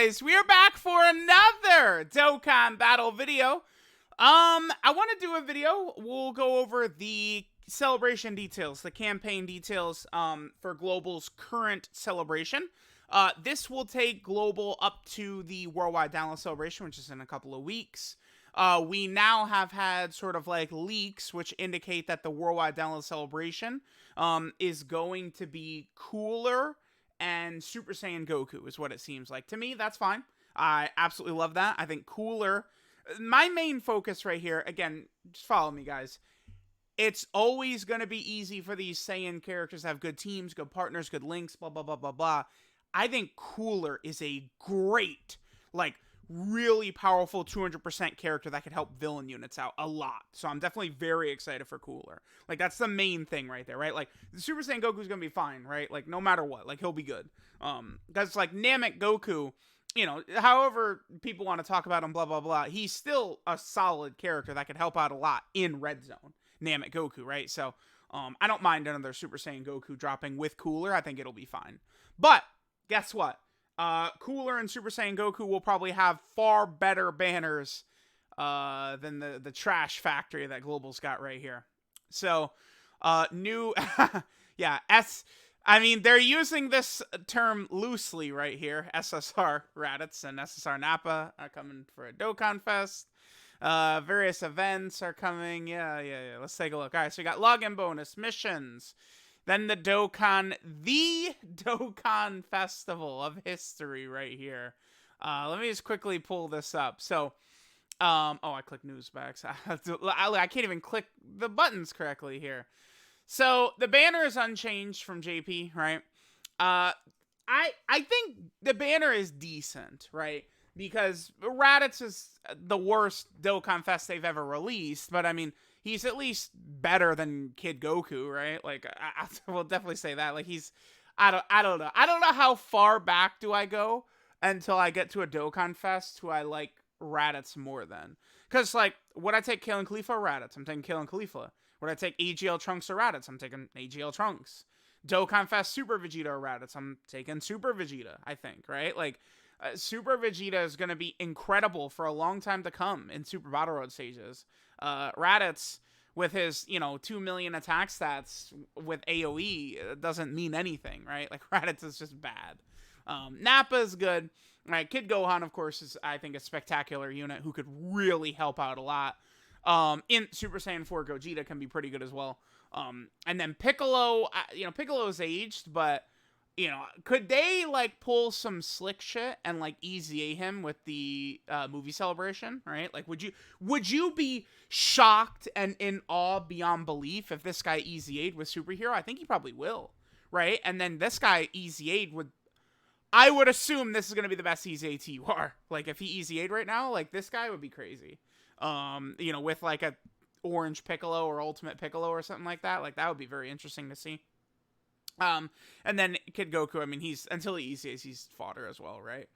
guys, we are back for another Dokkan battle video. I want to do a video. We'll go over the celebration details, the campaign details for Global's current celebration. This will take Global up to the Worldwide Download Celebration, which is in a couple of weeks. We now have had sort of like leaks which indicate that the Worldwide Download Celebration is going to be cooler and Super Saiyan Goku is what it seems like. To me, that's fine. I absolutely love that. I think cooler. My main focus right here, again, just follow me, guys. It's always going to be easy for these Saiyan characters to have good teams, good partners, good links, blah, blah, blah, blah, blah. I think cooler is a great, like, really powerful 200% character that could help villain units out a lot. So I'm definitely very excited for cooler. Like, that's the main thing right there, right? Like, the Super Saiyan Goku's gonna be fine, right? Like, no matter what, like, he'll be good. Because, like, Namek Goku, you know, however people want to talk about him, blah, blah, blah, he's still a solid character that could help out a lot in Red Zone. Namek Goku, right? So, I don't mind another Super Saiyan Goku dropping with cooler. I think it'll be fine. But, guess what? Cooler and Super Saiyan Goku will probably have far better banners than the trash factory that Global's got right here. So, new, yeah, I mean, they're using this term loosely right here. SSR Raditz and SSR Nappa are coming for a Dokkan Fest. Various events are coming. Yeah. Let's take a look. All right, so we got login bonus, missions. Then the Dokkan Festival of History right here. Let me just quickly pull this up. So, I clicked news back. So I can't even click the buttons correctly here. So the banner is unchanged from JP, right? I think the banner is decent, right? Because Raditz is the worst Dokkan Fest they've ever released, but I mean, he's at least better than Kid Goku, right? Like, I will definitely say that. Like, I don't know. I don't know how far back do I go until I get to a Dokkan Fest who I like Raditz more than. Because, like, would I take Kale and Khalifa or Raditz? I'm taking Kale and Khalifa. Would I take AGL Trunks or Raditz? I'm taking AGL Trunks. Dokkan Fest Super Vegeta or Raditz? I'm taking Super Vegeta, I think, right? Like, Super Vegeta is going to be incredible for a long time to come in Super Battle Road stages. Raditz, with his, 2 million attack stats with AoE, doesn't mean anything, right? Like, Raditz is just bad. Nappa is good. Right, Kid Gohan, of course, is, I think, a spectacular unit who could really help out a lot. In Super Saiyan 4, Gogeta can be pretty good as well. And then Piccolo, Piccolo's aged, but, could they, like, pull some slick shit and, like, EZA him with the movie celebration, right? Like, would you be shocked and in awe beyond belief if this guy EZA'd with Superhero? I think he probably will, right? And then this guy EZA'd with, I would assume this is going to be the best EZA TUR. Like, if he EZA'd right now, like, this guy would be crazy. With, like, a Orange Piccolo or Ultimate Piccolo or something like that. Like, that would be very interesting to see. And then Kid Goku, I mean, until he EZAs, he's fodder as well, right?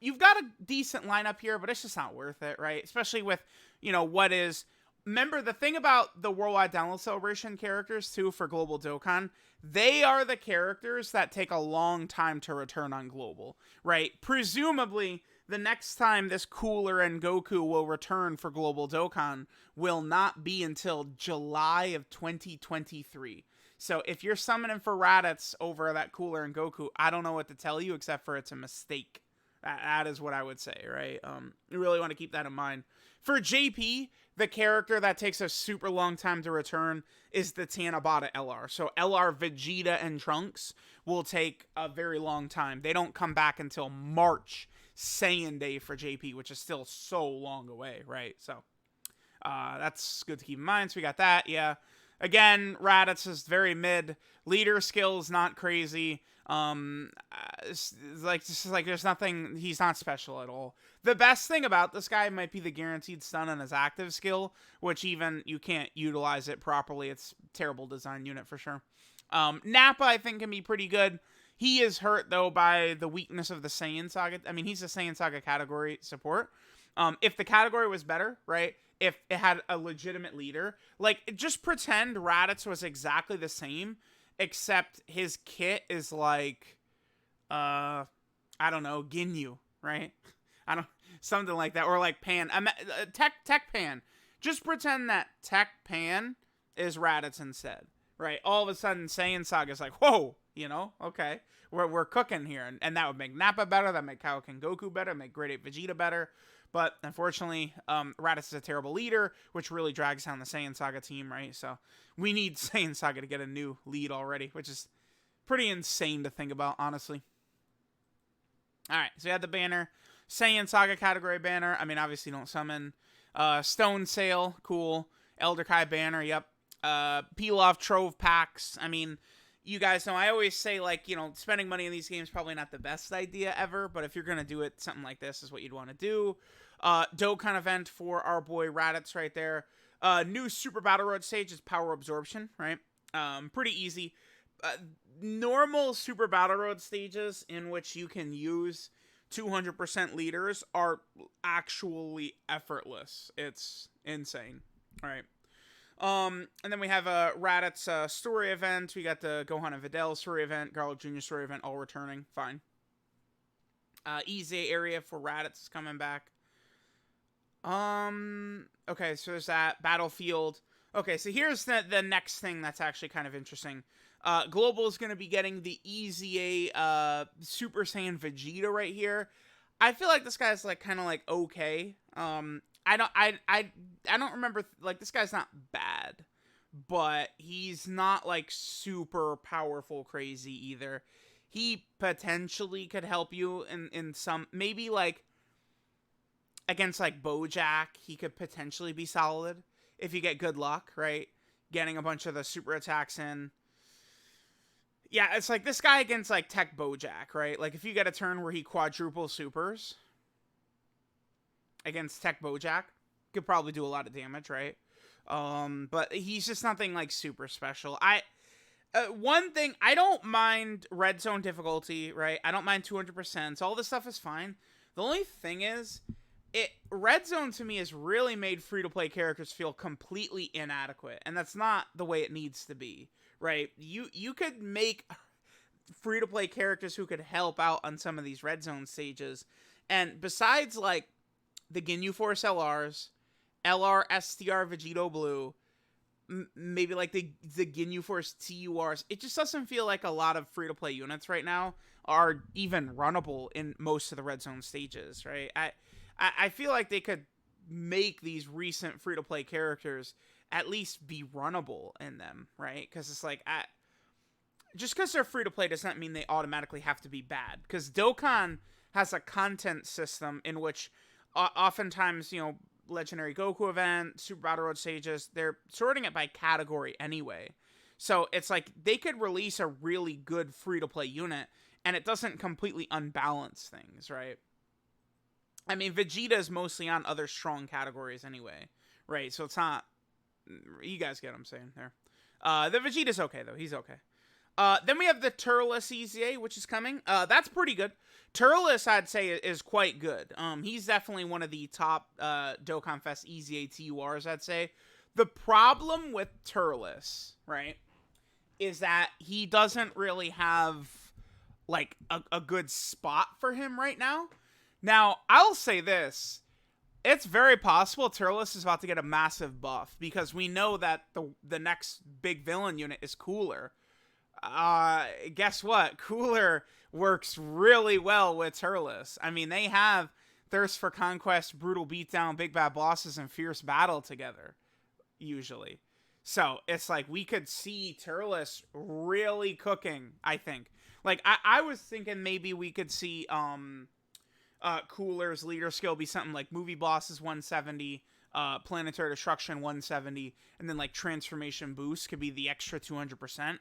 You've got a decent lineup here, but it's just not worth it, right? Especially with, what is... Remember, the thing about the Worldwide Download Celebration characters, too, for Global Dokkan, they are the characters that take a long time to return on Global, right? Presumably, the next time this Cooler and Goku will return for Global Dokkan will not be until July of 2023. So if you're summoning for Raditz over that Cooler and Goku, I don't know what to tell you except for it's a mistake. That is what I would say, right? You really want to keep that in mind. For JP, the character that takes a super long time to return is the Tanabata LR. So LR Vegeta and Trunks will take a very long time. They don't come back until March Saiyan Day for JP, which is still so long away, right? So that's good to keep in mind. So we got that, yeah. Again, Raditz is very mid. Leader skills not crazy. There's nothing. He's not special at all. The best thing about this guy might be the guaranteed stun on his active skill, which even you can't utilize it properly. It's a terrible design unit for sure. Nappa, I think, can be pretty good. He is hurt, though, by the weakness of the Saiyan Saga. I mean, he's a Saiyan Saga category support. If the category was better, right? If it had a legitimate leader, like, just pretend Raditz was exactly the same, except his kit is like, I don't know, Ginyu, right? I don't, something like that, or like Pan, Tech Pan. Just pretend that Tech Pan is Raditz instead, right? All of a sudden, Saiyan Saga's like, whoa, okay, we're cooking here, and that would make Nappa better, that would make Kaioken Goku better, make Grade 8 Vegeta better. But unfortunately, Raditz is a terrible leader, which really drags down the Saiyan Saga team, right? So we need Saiyan Saga to get a new lead already, which is pretty insane to think about, honestly. All right, so we had the banner. Saiyan Saga category banner. I mean, obviously don't summon. Stone Sail, cool. Elder Kai banner, yep. Peel off Trove packs. I mean, you guys know I always say, like, spending money in these games probably not the best idea ever, but if you're going to do it, something like this is what you'd want to do. Dokkan event for our boy Raditz right there. New Super Battle Road stage is Power Absorption, right? Pretty easy. Normal Super Battle Road stages in which you can use 200% leaders are actually effortless. It's insane. All right. And then we have a Raditz story event. We got the Gohan and Videl story event, Garlic Jr. story event, all returning. Fine. Easy area for Raditz is coming back. Okay, so there's that. Battlefield. Okay, so here's the next thing that's actually kind of interesting. Global is going to be getting the EZA Super Saiyan Vegeta right here. I feel like this guy's like kind of like okay. I don't remember, like, this guy's not bad, but he's not like super powerful crazy either. He potentially could help you in some, maybe like against like Bojack, he could potentially be solid if you get good luck, right? Getting a bunch of the super attacks in. Yeah, it's like this guy against like Tech Bojack, right? Like if you get a turn where he quadruple supers against Tech Bojack, could probably do a lot of damage, right? But he's just nothing like super special. One thing, I don't mind red zone difficulty, right? I don't mind 200%. So all this stuff is fine. The only thing is, red zone to me has really made free-to-play characters feel completely inadequate, and that's not the way it needs to be, right? You could make free-to-play characters who could help out on some of these red zone stages, and besides like the Ginyu Force LRs, LR STR Vegito Blue, maybe like the Ginyu Force TURs, it just doesn't feel like a lot of free-to-play units right now are even runnable in most of the red zone stages, right? I feel like they could make these recent free-to-play characters at least be runnable in them, right? Because it's like, just because they're free-to-play does not mean they automatically have to be bad. Because Dokkan has a content system in which oftentimes, Legendary Goku event, Super Battle Road stages, they're sorting it by category anyway. So it's like they could release a really good free-to-play unit, and it doesn't completely unbalance things, right? I mean, Vegeta is mostly on other strong categories anyway, right? So it's not... You guys get what I'm saying there. The Vegeta's okay, though. He's okay. Then we have the Turles EZA, which is coming. That's pretty good. Turles, I'd say, is quite good. He's definitely one of the top DOKKANFEST EZA TURs, I'd say. The problem with Turles, right, is that he doesn't really have, like, a good spot for him right now. Now, I'll say this. It's very possible Turles is about to get a massive buff, because we know that the next big villain unit is Cooler. Guess what? Cooler works really well with Turles. I mean, they have Thirst for Conquest, Brutal Beatdown, Big Bad Bosses, and Fierce Battle together, usually. So, it's like, we could see Turles really cooking, I think. Like, I was thinking maybe we could see, Cooler's leader skill be something like Movie Bosses 170, Planetary Destruction 170, and then, like, Transformation Boost could be the extra 200%.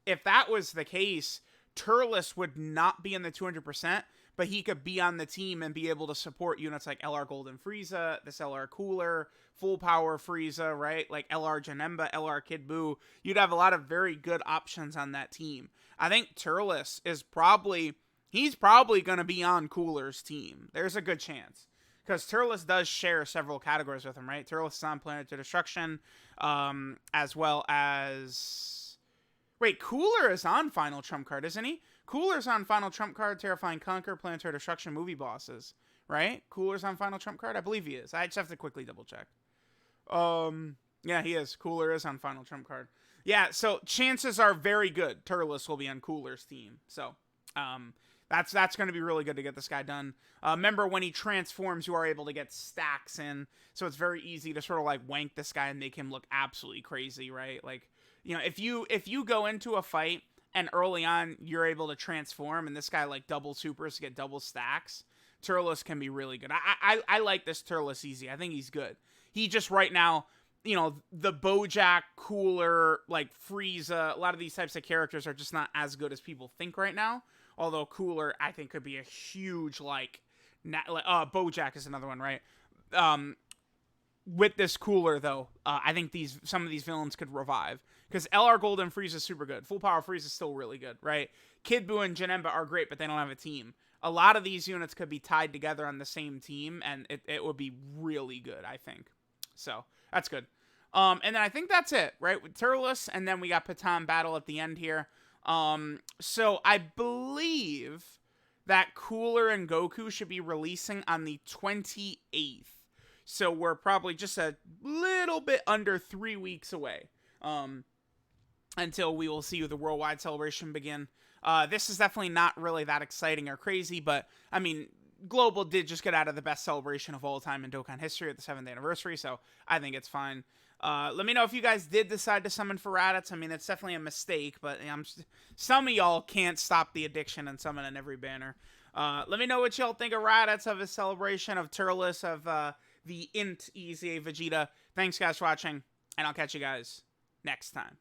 If that was the case, Turles would not be in the 200%, but he could be on the team and be able to support units like LR Golden Frieza, this LR Cooler, Full Power Frieza, right? Like LR Janemba, LR Kid Buu. You'd have a lot of very good options on that team. I think Turles is he's probably going to be on Cooler's team. There's a good chance. Because Turles does share several categories with him, right? Turles is on Planetary Destruction, as well as... Wait, Cooler is on Final Trump Card, isn't he? Cooler's on final trump card, Terrifying Conquer, Planetary Destruction movie bosses, right? Cooler's on final trump card? I believe he is. I just have to quickly double check. Yeah, he is. Cooler is on final trump card. Yeah, so chances are very good Turles will be on Cooler's team. So, that's going to be really good to get this guy done. Remember, when he transforms, you are able to get stacks in, so it's very easy to sort of like wank this guy and make him look absolutely crazy, right? Like, you know, if you go into a fight and early on you're able to transform and this guy like double supers to get double stacks, Turles can be really good. I like this Turles easy. I think he's good. He just right now, you know, the Bojack, Cooler, like Frieza, a lot of these types of characters are just not as good as people think right now. Although Cooler, I think, could be a huge, Bojack is another one, right? With this Cooler, though, I think some of these villains could revive. Because LR Gold and Frieza is super good. Full Power Frieza is still really good, right? Kid Buu and Janemba are great, but they don't have a team. A lot of these units could be tied together on the same team, and it would be really good, I think. So, that's good. And then I think that's it, right? With Turles, and then we got Patan Battle at the end here. So I believe that Cooler and Goku should be releasing on the 28th. So we're probably just a little bit under 3 weeks away, until we will see the worldwide celebration begin. This is definitely not really that exciting or crazy, but I mean, Global did just get out of the best celebration of all time in Dokkan history at the 7th anniversary, so I think it's fine. Let me know if you guys did decide to summon for Raditz. I mean, it's definitely a mistake, but some of y'all can't stop the addiction and summoning every banner. Let me know what y'all think of Raditz, of his celebration, of Turles, of the Int EZA Vegeta. Thanks, guys, for watching, and I'll catch you guys next time.